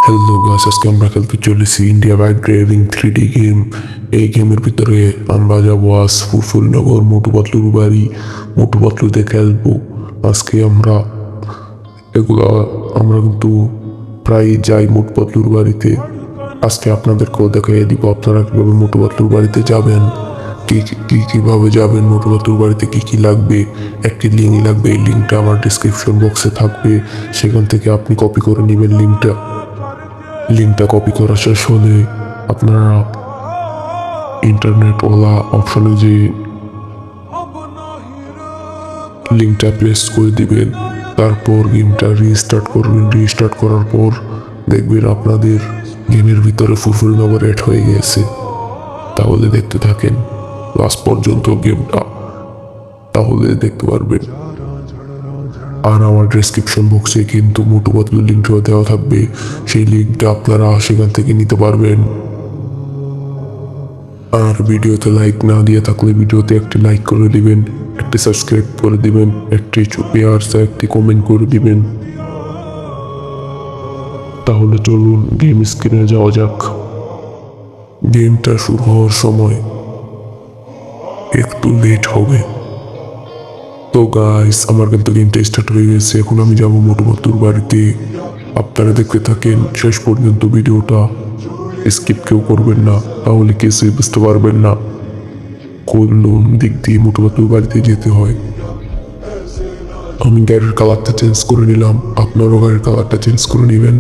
Hello guys, আজকে আমরা খেলতে চলেছি India bike driving 3D game. এই গেমের ভিতরে আমরা যাবো আজ ফুরফুরনগর মোটু পাতলুর বাড়ি। মোটু পাতলুতে খেলবো আজকে আমরা। এগুলা আমরা কিন্তু প্রায় যাই মোটু পাতলুর বাড়িতে। আজকে আপনাদেরকেও দেখাইয়ে দিব আপনারা কীভাবে মোটু পাতলুর বাড়িতে যাবেন, কীভাবে যাবেন মোটু পাতলুর বাড়িতে, কী লাগবে। একটি লিঙ্ক লাগবে, এই লিঙ্কটা আমার ডিসক্রিপশন বক্সে থাকবে, সেখান থেকে আপনি কপি করে নেবেন লিঙ্কটা কপি করা শেষ হলে আপনারা ইন্টারনেট ওলা অপশনে যে লিঙ্কটা প্রেস করে দিবেন, তারপর গেমটা রিস্টার্ট করবেন। রিস্টার্ট করার পর দেখবেন আপনাদের গেমের ভিতরে ফুরফুরনগর অ্যাড হয়ে গেছে। তাহলে দেখতে থাকেন লাস্ট পর্যন্ত গেমটা, তাহলে দেখতে পারবেন। আর আমার ডেসক্রিপশন বক্সে কিন্তু মোটু পাতলু লিঙ্কটাও দেওয়া থাকবে, সেই লিঙ্কটা আপনারা সেখান থেকে নিতে পারবেন। আর ভিডিওতে লাইক না দিয়ে থাকলে ভিডিওতে একটি লাইক করে দিবেন, একটি সাবস্ক্রাইব করে দিবেন, একটি একটি কমেন্ট করে দিবেন। তাহলে চলুন গেম স্ক্রিনে যাওয়া যাক। গেমটা শুরু হওয়ার সময় একটু লেট হবে। তো গাইস, আমার কিন্তু গেমটা স্টার্ট হয়ে গেছে। এখন আমি যাবো মোটু পাতলুর বাড়িতে। আপনারা দেখতে থাকেন শেষ পর্যন্ত ভিডিওটা, স্কিপ কেউ করবেন না, তাহলে কিছুই বুঝতে পারবেন না কোন দিক দিয়ে মোটু পাতলুর বাড়িতে যেতে হয়। আমি গাড়ির কালারটা চেঞ্জ করে নিলাম, আপনারও গাড়ির কালারটা চেঞ্জ করে নেবেন।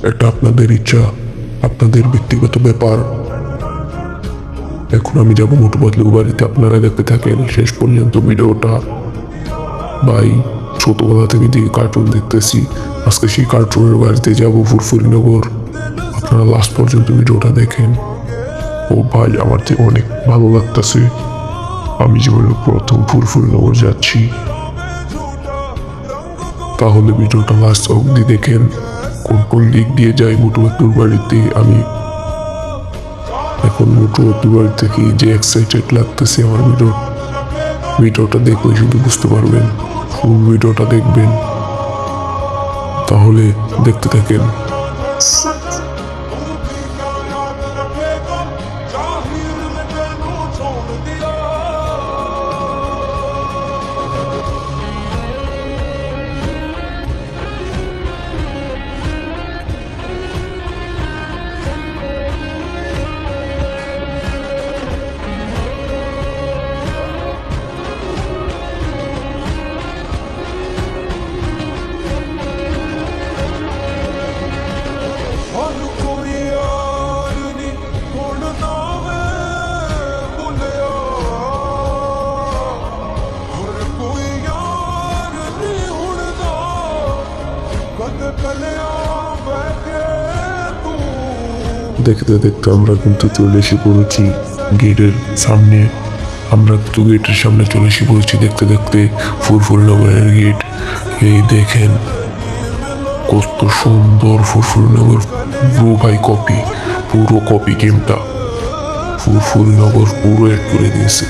এটা আপনাদের ইচ্ছা, আপনাদের ব্যক্তিগত ব্যাপার। এখন আমি যাবো মোটু পাতলুর বাড়িতে, আপনারা দেখতে থাকেন শেষ পর্যন্ত ভিডিওটা। ভাই, ছোটবেলা থেকে যে কার্টুন দেখতেছি, আজকে সেই কার্টুনের বাড়িতে যাবো ফুরফুরনগর। আপনারা লাস্ট পর্যন্ত ভিডিওটা দেখেন। ও ভাই, আমার যে অনেক ভালো লাগতেছে, আমি জীবনে প্রথম ফুরফুরনগর যাচ্ছি। তাহলে ভিডিওটা লাস্ট অবধি দেখেন কোন কোন দিক দিয়ে যাই মোটু পাতলুর বাড়িতে। আমি এখন মোটু পাতলুর বাড়ি থেকে যে এক্সাইটেড লাগতেছে আমার ভিডিওটা দেখলে শুধু বুঝতে পারবেন। ফুল ভিডিওটা দেখবেন, তাহলে দেখতে থাকেন। দেখতে দেখতে আমরা কিন্তু চলে এসে পড়েছি গেটের সামনে। আমরা কিন্তু গেটের সামনে চলে এসে পড়েছি দেখতে দেখতে ফুরফুরনগরের গেট। এই দেখেন কত সুন্দর ফুরফুরনগর। ভাই কপি, পুরো কপি গেমটা। ফুরফুরনগর পুরো অ্যাড করে দিয়েছে।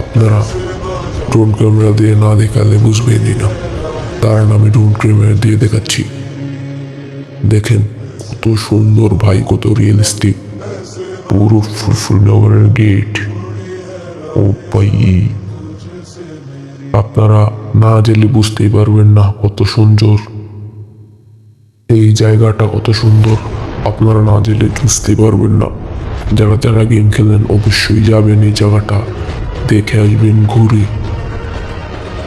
আপনারা ড্রোন ক্যামেরা দিয়ে না দেখালে বুঝবেনই না, তার আমি ড্রোন ক্যামেরা দিয়ে দেখাচ্ছি। দেখেন কত সুন্দর ভাই, কত রিয়েলিস্টিক পুরো ফুরফুরনগরের গেট। ও ভাই, আপনারা না গেলে বুঝতেই পারবেন না কত সুন্দর এই জায়গাটা, কত সুন্দর। আপনারা না গেলে বুঝতেই পারবেন না। যারা যারা গেম খেলেন অবশ্যই যাবেন এই জায়গাটা, দেখে আসবেন ঘুরে।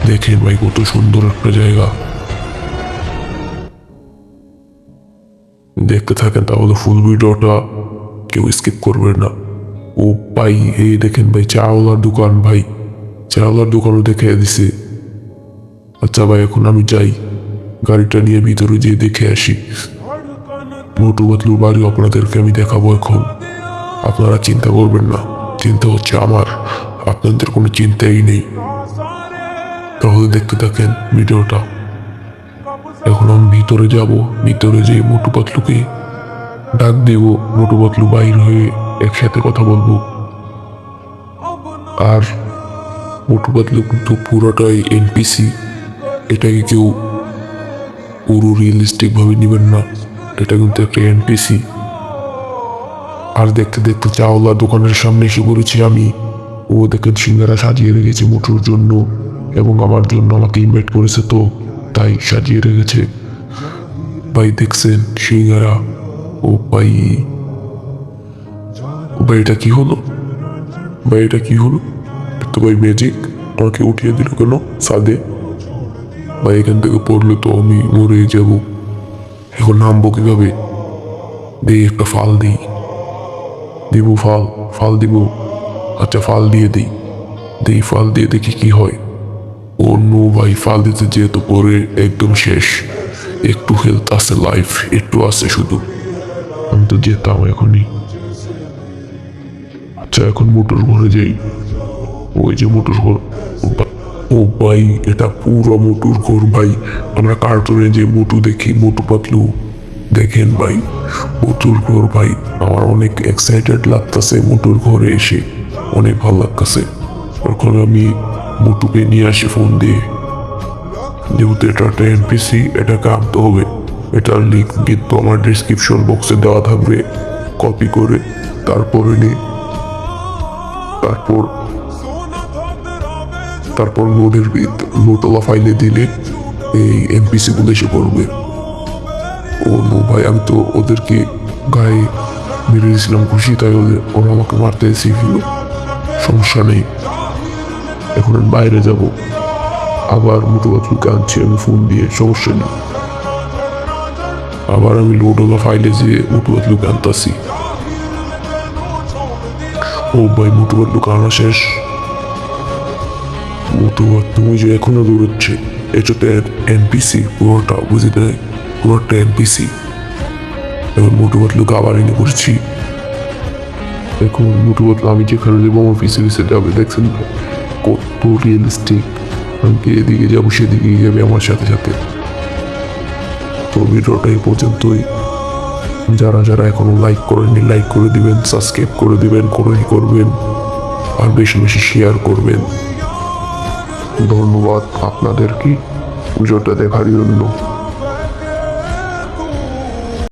দেখেন ভাই কত সুন্দর একটা জায়গা। দেখতে থাকেন তাহলে ফুল ভিডিওটা, কেউ স্কিপ করবেন না। ও ভাই, এই দেখেন ভাই চাওয়ালার দোকান, ভাই চাওয়ালার দোকানও দেখে দিছে। আচ্ছা ভাই, এখন আমি যাই, গাড়িটা নিয়ে ভিতরে যেয়ে দেখে আসি মোটু পাতলুর বাড়ি। আপনাদেরকে আমি দেখাবো এখন, আপনারা চিন্তা করবেন না, চিন্তা হচ্ছে আমার, আপনাদের কোনো চিন্তাই নেই। তাহলে দেখতে থাকেন ভিডিওটা। এখন আমি ভিতরে যাব, ভিতরে যেয়ে মোটু পাতলুকে ডাক দেব, মোটু পাতলু বাইর হয়ে একসাথে কথা বলবো। আর মোটু পাতলু কিন্তু পুরোটাই এনপিসি, এটাকে কেউ পুরো রিয়েলিস্টিক ভাবে নেবেন না। এটা কিন্তু একটা এনপিসি। আর দেখতে দেখতে চাওলা দোকানের সামনে এসে পড়েছি আমি। ও দেখেন সিঙ্গারা সাজিয়ে রেখেছে মোটুর জন্য এবং আমার জন্য, আমাকে ইনভাইট করেছে তো তাই সাজিয়ে রেখেছে। ভাই দেখছেন সিঙ্গারা? ও ভাই, ও ভাই এটা কি হলো? ভাই এটা কি হলো? তো ভাই ম্যাজিক আমাকে উঠিয়ে দিল কেন সাদে? ভাই এখান থেকে পড়লে তো আমি মরে যাব। এখন নামবো কিভাবে? দিই একটা ফাল দিই। দিব ফাল? ফাল দিব? আচ্ছা ফাল দিয়ে দিই। দিই ফাল দিয়ে দেখি কি হয়। ও নো ভাই, ফাল দিতে যেহেতু পরে একদম শেষ। একটু হেলথ আছে, লাইফ একটু আছে শুধু। আমি তো যেতাম এখনই। আচ্ছা এখন মোটর ঘরে যাই। ওই যে মোটর ঘর। ও ভাই এটা পুরো মোটুর ঘর ভাই। আমরা কার্টুনে যে মোটু দেখি, মোটু পাতলু, দেখেন ভাই মোটুর ঘর ভাই। আমার অনেক এক্সাইটেড লাগতেছে মোটুর ঘরে এসে, অনেক ভালো লাগতেছে। এখন আমি মোটুকে নিয়ে আসি ফোন দিয়ে। যেহেতু এটা একটা এনপিসি, এটাকে আনতে হবে। এটার লিঙ্ক কিন্তু আমার ডিসক্রিপশন বক্সে দেওয়া থাকবে, কপি করে তারপরে তারপর তারপর নোটলা ফাইলে দিলে এই এনপিসি গুলো এসে পড়বে। ও নো ভাই, আমি তো ওদেরকে গায়ে মেরে দিয়েছিলাম খুশি, তাই ওরা আমাকে মারতে এসেছিল। সমস্যা নেই, এখন আমি বাইরে যাব। আবার মোটু পাতলুকে আনছি আমি ফোন দিয়ে, সমস্যা নেই। আবার আমি লোডওয়ালা ফাইলে যেয়ে মোটু পাতলুকে আনতাছি। ও ভাই মোটু পাতলুকে আনা শেষ। মোটু তুমি যে এখনো দৌড়চ্ছে, এটা তো এনপিসি পুরোটা, বুঝতে? পুরোটা এনপিসি। এবার মোটু পাতলুকে আবার এনে পড়ছি। এখন মোটু পাতলু আমি যেখানে যাবো আমার পিছে পিছে যাবে, দেখছেন কত রিয়েলিস্টিক। আমি এদিকে যাবো সেদিকে যাবে আমার সাথে সাথে। তো ভিডিওটা এই পর্যন্তই। যারা যারা এখনো লাইক করেননি লাইক করে দিবেন, সাবস্ক্রাইব করে দিবেন, করবেন, আর বেশি বেশি শেয়ার করবেন। ধন্যবাদ আপনাদেরকে ভিডিওটা দেখার জন্য।